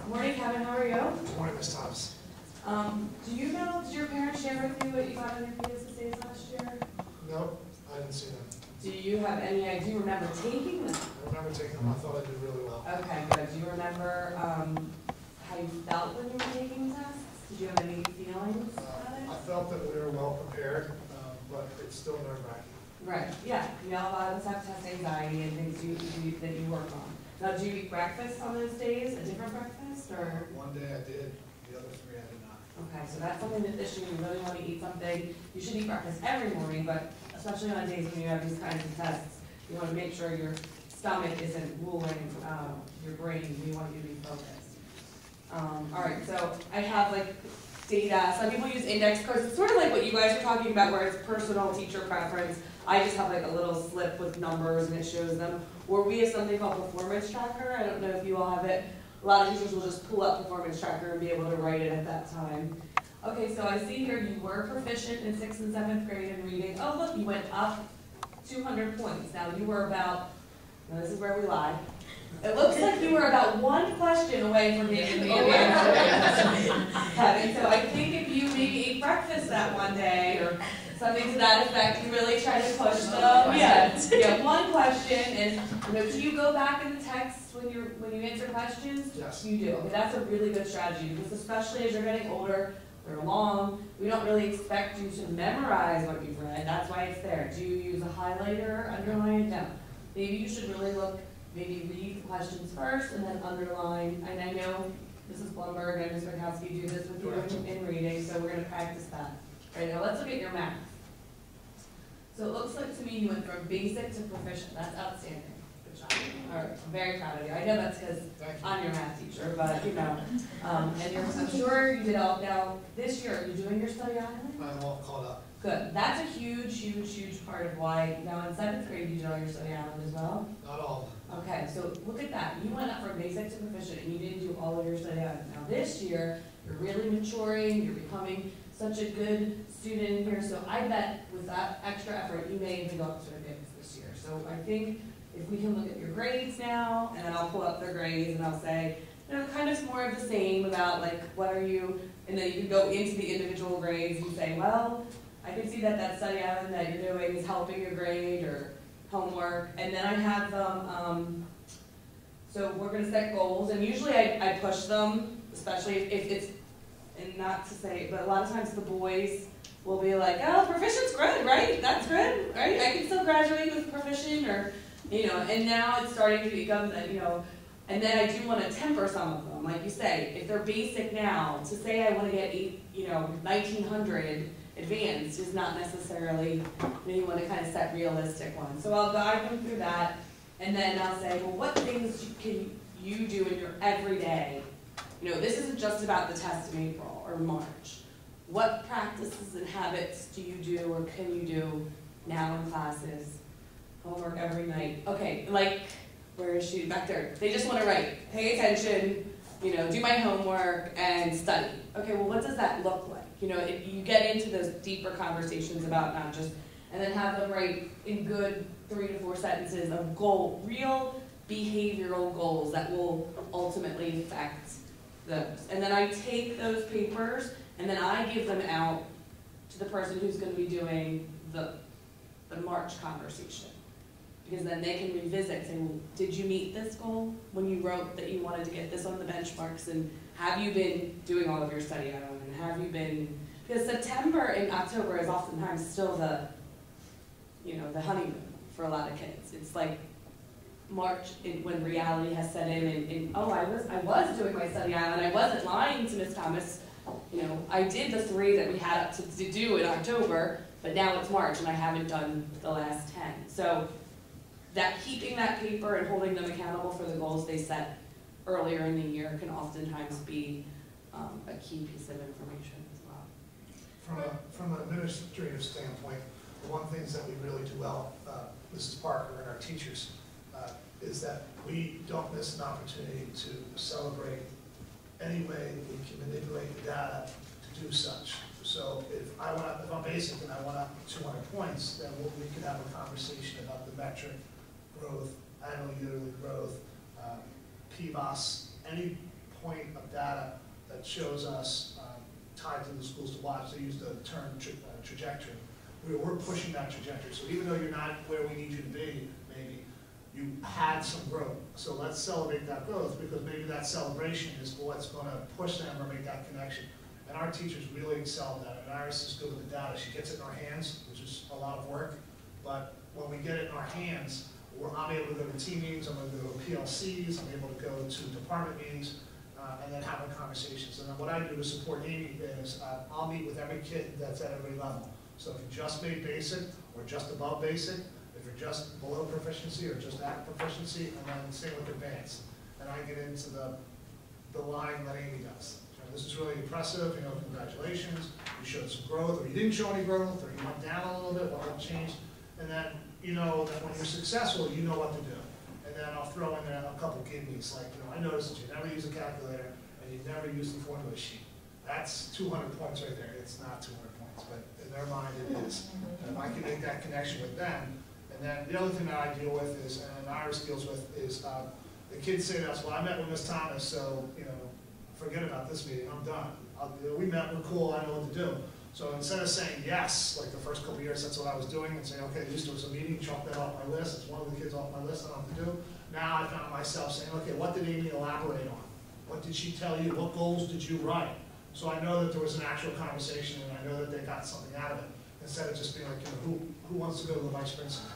Morning, Kevin. How are you? Good morning, Ms. Thomas. Do you know, did your parents share with you what you got on your PSSAs last year? Nope, I didn't see them. Do you have any idea? Do you remember taking them? I remember taking them. I thought I did really well. Okay, good. Do you remember how you felt when you were taking the tests? Did you have any feelings about it? I felt that we were well prepared, but it's still nerve-wracking. Right, yeah. You know, a lot of us have test anxiety and things that you work on. Now, do you eat breakfast on those days? A different breakfast, or? One day I did, the other 3 I did not. Okay, so that's something that this year you really want to eat something. You should eat breakfast every morning, but especially on days when you have these kinds of tests, you want to make sure your stomach isn't ruling your brain. You want you to be focused. All right, so I have like data. Some people use index cards. It's sort of like what you guys are talking about, where it's personal teacher preference. I just have like a little slip with numbers and it shows them. Or we have something called performance tracker. I don't know if you all have it. A lot of teachers will just pull up performance tracker and be able to write it at that time. Okay, so I see here you were proficient in 6th and 7th grade in reading. Oh look, you went up 200 points. Now you were about, now this is where we lie. It looks like you were about 1 question away from being in the advanced. Kevin, so I think if you maybe ate breakfast that one day or something to that effect, you really try to push them. Yeah, 1 question, and do you go back in the text when you answer questions? Yes. You do. Okay, that's a really good strategy because especially as you're getting older, they're long. We don't really expect you to memorize what you've read. That's why it's there. Do you use a highlighter, underline? No. Maybe you should really look. Maybe read the questions first and then underline. And I know Mrs. Blumberg and Ms. Rakowski do this with you in reading, so we're going to practice that. All right, now let's look at your math. So it looks like to me you went from basic to proficient. That's outstanding. Good job. All right, I'm very proud of you. I know that's because I'm your math teacher, but you know. And I'm sure you did all. Now, this year, are you doing your study island? I'm all caught up. Good. That's a huge, huge, huge part of why. Now, in 7th grade, you did all your study island as well? Not all. Okay, so look at that. You went up from basic to proficient and you didn't do all of your study island. Now this year, you're really maturing, you're becoming such a good student in here, so I bet with that extra effort, you may even go up to advanced this year. So I think if we can look at your grades now, and then I'll pull up their grades and I'll say, you know, kind of more of the same about like, what are you, and then you can go into the individual grades and say, well, I can see that that study island that you're doing is helping your grade or homework, and then I have them, so we're going to set goals, and usually I push them, especially if it's, and not to say, but a lot of times the boys will be like, oh, proficient's good, right? That's good, right? I can still graduate with proficient, or, you know, and now it's starting to become that, you know, and then I do want to temper some of them, like you say, if they're basic now, to say I want to get, 1900 advanced is not necessarily, you want to kind of set realistic ones. So I'll guide them through that, and then I'll say, well, what things can you do in your everyday? You know, this isn't just about the test in April or March. What practices and habits do you do or can you do now in classes? Homework every night. Okay, like, where is she? Back there. They just want to write, pay attention, you know, do my homework and study. Okay, well, what does that look like? You know, if you get into those deeper conversations about not just, and then have them write in good 3 to 4 sentences of real behavioral goals that will ultimately affect those. And then I take those papers and then I give them out to the person who's going to be doing the March conversation. Because then they can revisit and say, well, did you meet this goal when you wrote that you wanted to get this on the benchmarks? And have you been doing all of your study out on? And have you been, because September and October is oftentimes still the, the honeymoon for a lot of kids. It's like March when reality has set in and oh, I was doing my study island. I wasn't lying to Miss Thomas. You know, I did the 3 that we had up to do in October, but now it's March and I haven't done the last 10. So that keeping that paper and holding them accountable for the goals they set earlier in the year can oftentimes be a key piece of information as well. From an administrative standpoint, the one things that we really do well, Mrs. Parker and our teachers, is that we don't miss an opportunity to celebrate any way we can manipulate the data to do such. So if I'm basic and I went up 200 points, then we could have a conversation about the metric growth, annual yearly growth, PVOS, any point of data that shows us tied to the schools to watch. They use the term trajectory. We're pushing that trajectory. So even though you're not where we need you to be, maybe, you had some growth. So let's celebrate that growth, because maybe that celebration is what's going to push them or make that connection. And our teachers really excel at that. And Iris is good with the data. She gets it in our hands, which is a lot of work. But when we get it in our hands, I'm able to go to team meetings, I'm able to go to PLCs, I'm able to go to department meetings, and then having conversations. And then what I do to support Amy is I'll meet with every kid that's at every level. So if you just made basic, or just above basic, if you're just below proficiency, or just at proficiency, and then same with advanced. And I get into the line that Amy does. This is really impressive, congratulations, you showed some growth, or you didn't show any growth, or you went down a little bit, what changed? And then, that when you're successful, you know what to do. And then I'll throw in there a couple gimmies, like, I noticed that you never use a calculator, and you never use the formula sheet. That's 200 points right there. It's not 200 points, but in their mind it is. And if I can make that connection with them, and then the other thing that I deal with is, and Iris deals with, is the kids say to us, well, I met with Miss Thomas, so, forget about this meeting, I'm done. We met, we're cool, I know what to do. So instead of saying yes, like the first couple of years, that's what I was doing, and saying, okay, at least there was a meeting, chalk that off my list, it's one of the kids off my list, I don't have to do. Now I found myself saying, okay, what did Amy elaborate on? What did she tell you? What goals did you write? So I know that there was an actual conversation, and I know that they got something out of it, instead of just being like, who wants to go to the vice principal?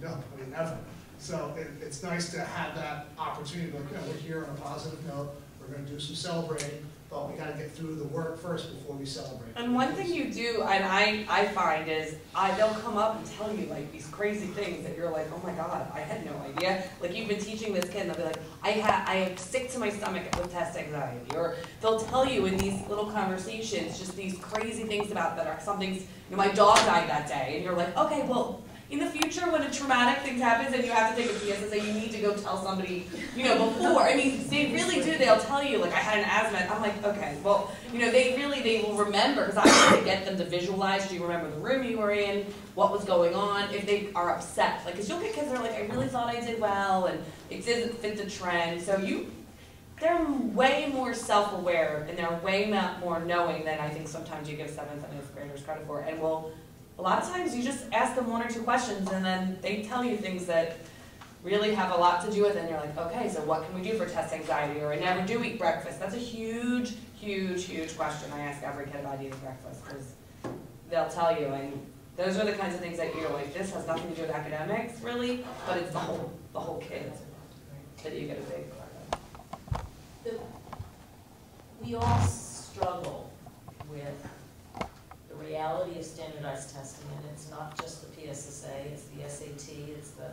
Nobody, never. So it's nice to have that opportunity, but we're here on a positive note. We're going to do some celebrating, but we got to get through the work first before we celebrate. And one thing you do, and I find, is they'll come up and tell you like these crazy things that you're like, oh my God, I had no idea. Like you've been teaching this kid, and they'll be like, I am sick to my stomach with test anxiety. Or they'll tell you in these little conversations just these crazy things about that are something's, my dog died that day, and you're like, okay, well, in the future, when a traumatic thing happens and you have to take a PSSA, you need to go tell somebody, before. I mean, they really do. They'll tell you, like, I had an asthma. I'm like, okay, well, they will remember, because I have to get them to visualize. Do you remember the room you were in? What was going on? If they are upset. Like, because you'll get kids that are like, I really thought I did well, and it doesn't fit the trend. So they're way more self-aware, and they're way more knowing than I think sometimes you give 7th and 8th graders credit for. And a lot of times you just ask them 1 or 2 questions, and then they tell you things that really have a lot to do with it, and you're like, okay, so what can we do for test anxiety? Or I never do eat breakfast. That's a huge, huge, huge question I ask every kid about eating breakfast, because they'll tell you, and those are the kinds of things that you're like, this has nothing to do with academics, really, but it's the whole kid that you get a big part of. We all struggle with the reality of standardized testing, and it's not just the PSSA, it's the SAT, it's the...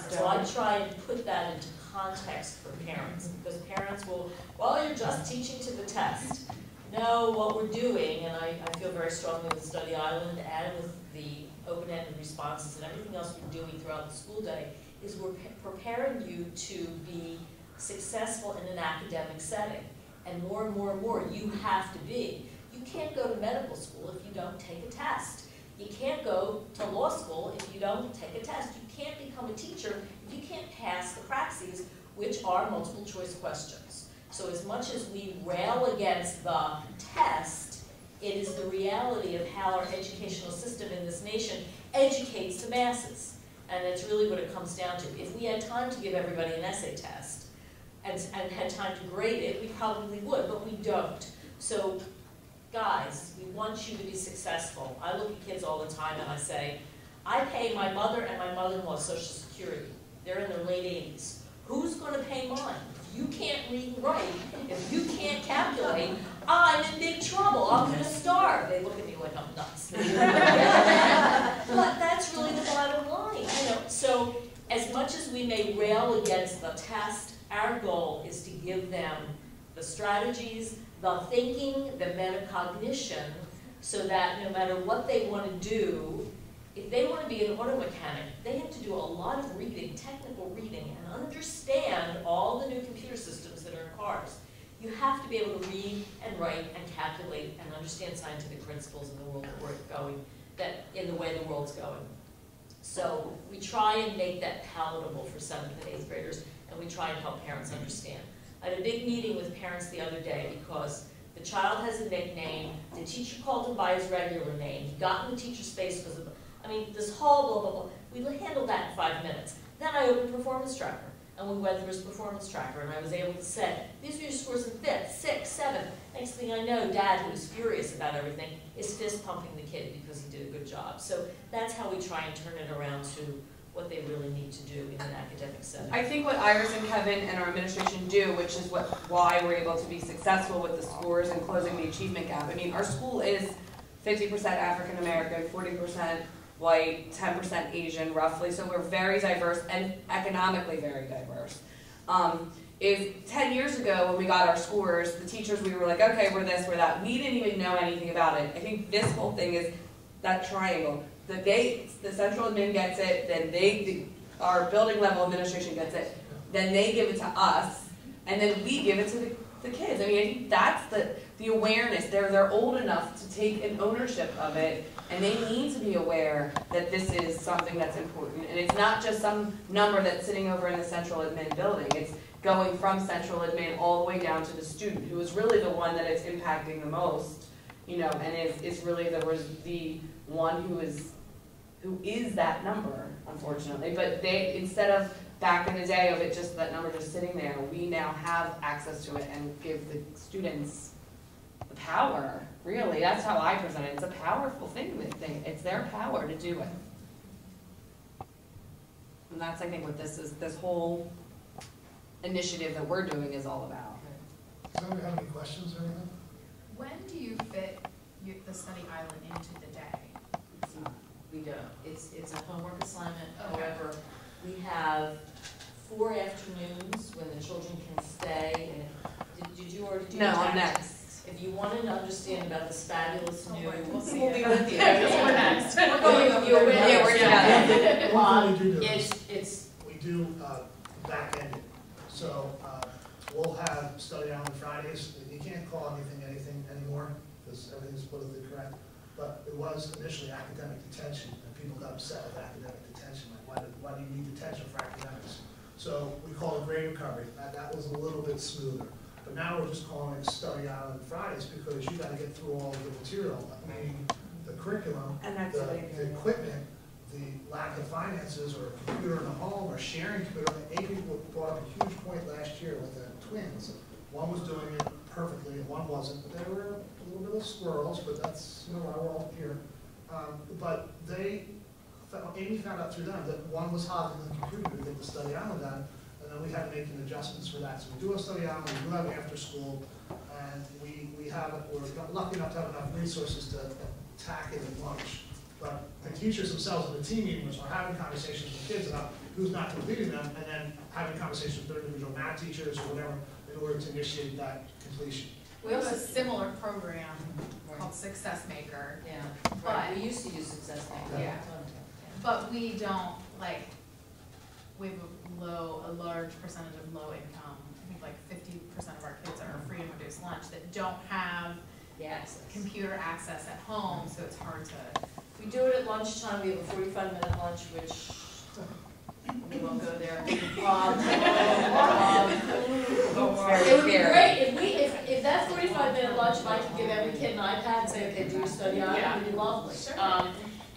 So I try and put that into context for parents, because parents will, well, you're just teaching to the test. No, what we're doing, and I feel very strongly with Study Island and with the open-ended responses and everything else we're doing throughout the school day, is we're preparing you to be successful in an academic setting. And more and more and more, you have to be. You can't go to medical school if you don't take a test. You can't go to law school if you don't take a test. You can't become a teacher if you can't pass the praxes, which are multiple choice questions. So as much as we rail against the test, it is the reality of how our educational system in this nation educates the masses. And it's really what it comes down to. If we had time to give everybody an essay test and had time to grade it, we probably would, but we don't. So guys, we want you to be successful. I look at kids all the time and I say, I pay my mother and my mother-in-law Social Security. They're in their late 80s. Who's going to pay mine? If you can't read and write, if you can't calculate, I'm in big trouble. I'm going to starve. They look at me like I'm nuts. But that's really the bottom line. So as much as we may rail against the test, our goal is to give them the strategies, the thinking, the metacognition, so that no matter what they want to do, if they want to be an auto mechanic, they have to do a lot of reading, technical reading, and understand all the new computer systems that are in cars. You have to be able to read and write and calculate and understand scientific principles in the world that we're going, in the way the world's going. So we try and make that palatable for 7th and 8th graders, and we try and help parents understand. I had a big meeting with parents the other day because the child has a nickname, the teacher called him by his regular name, he got in the teacher's space because of, this whole blah, blah, blah. We handled that in 5 minutes. Then I opened Performance Tracker, and we went through his Performance Tracker, and I was able to say, these are your scores in 5th, 6th, 7th. Next thing I know, Dad, who was furious about everything, is fist pumping the kid because he did a good job. So that's how we try and turn it around to what they really need to do in an academic setting. I think what Iris and Kevin and our administration do, which is why we're able to be successful with the scores and closing the achievement gap. Our school is 50% African American, 40% white, 10% Asian, roughly. So we're very diverse and economically very diverse. Is 10 years ago when we got our scores, the teachers, we were like, okay, we're this, we're that. We didn't even know anything about it. I think this whole thing is that triangle. The central admin gets it, then our building level administration gets it, then they give it to us, and then we give it to the kids. I think that's the awareness. They're old enough to take an ownership of it, and they need to be aware that this is something that's important. And it's not just some number that's sitting over in the central admin building. It's going from central admin all the way down to the student, who is really the one that it's impacting the most, and is really the one who is that number, unfortunately. But instead of back in the day of it just that number just sitting there, we now have access to it and give the students the power. Really, that's how I present it. It's a powerful thing. It's their power to do it. And that's, I think, what this whole initiative that we're doing is all about. Does anybody have any questions or anything? When do you fit the study island into the day? We don't. It's a homework assignment. Okay. However, we have 4 afternoons when the children can stay. And did you already do No, your I'm taxes? next. If you want to understand about this fabulous new, We'll see. We'll be with you. We're next. We're going over there. Yeah, we're together. One thing we do do It's we do back end it. So we'll have study on Fridays. You can't call anything anymore because everything's politically correct. But it was initially academic detention, and people got upset with academic detention. Like, why do you need detention for academics? So we call it grade recovery. That was a little bit smoother. But now we're just calling it study on Fridays because you got to get through all of the material, meaning the curriculum, And that's the equipment, the lack of finances, or a computer in the home, or sharing computer. And people brought up a huge point last year with the twins. One was doing it perfectly and one wasn't, but they were a little bit of squirrels, but that's why we're all here. But Amy found out through them that one was hogging the computer to get the study island done, and then we had to make adjustments for that. So we do a study island, we do have after school, and we're lucky enough to have enough resources to attack it at lunch. But the teachers themselves in the team meetings are having conversations with kids about who's not completing them, and then having conversations with their individual math teachers or whatever in order to initiate that completion. We have a similar program called Success Maker, yeah. But- Right. We used to use Success Maker. Yeah. but we don't, we have a large percentage of low income. I think 50% of our kids are free and reduced lunch that don't have Yes. computer access at home, so it's hard to. We do it at lunchtime. We have a 45-minute lunch, which we won't go there. It would be great if that 45-minute lunch, I could give every kid an iPad and say, okay, do your study on it. It would be lovely.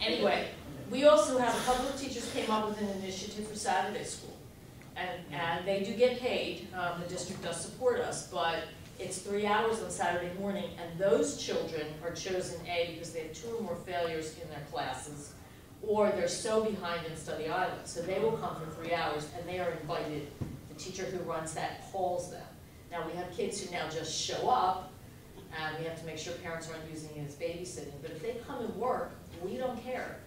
Anyway, we also have a couple of teachers came up with an initiative for Saturday school, and they do get paid. The district does support us, but it's 3 hours on Saturday morning, and those children are chosen A because they have 2 or more failures in their classes, or they're so behind in study island. So they will come for 3 hours, and they are invited. The teacher who runs that calls them. Now we have kids who now just show up, and we have to make sure parents aren't using it as babysitting. But if they come and work, we don't care.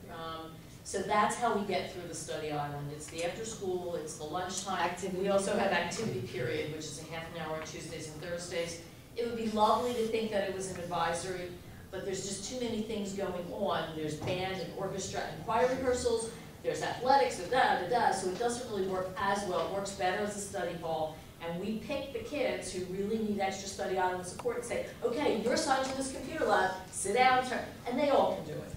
So that's how we get through the study island. It's the after school, it's the lunchtime. Activity. We also have activity period, which is a half an hour on Tuesdays and Thursdays. It would be lovely to think that it was an advisory, but there's just too many things going on. There's band and orchestra and choir rehearsals, there's athletics, so it doesn't really work as well. It works better as a study hall. And we pick the kids who really need extra study island support and say, okay, you're assigned to this computer lab, sit down, and they all can do it.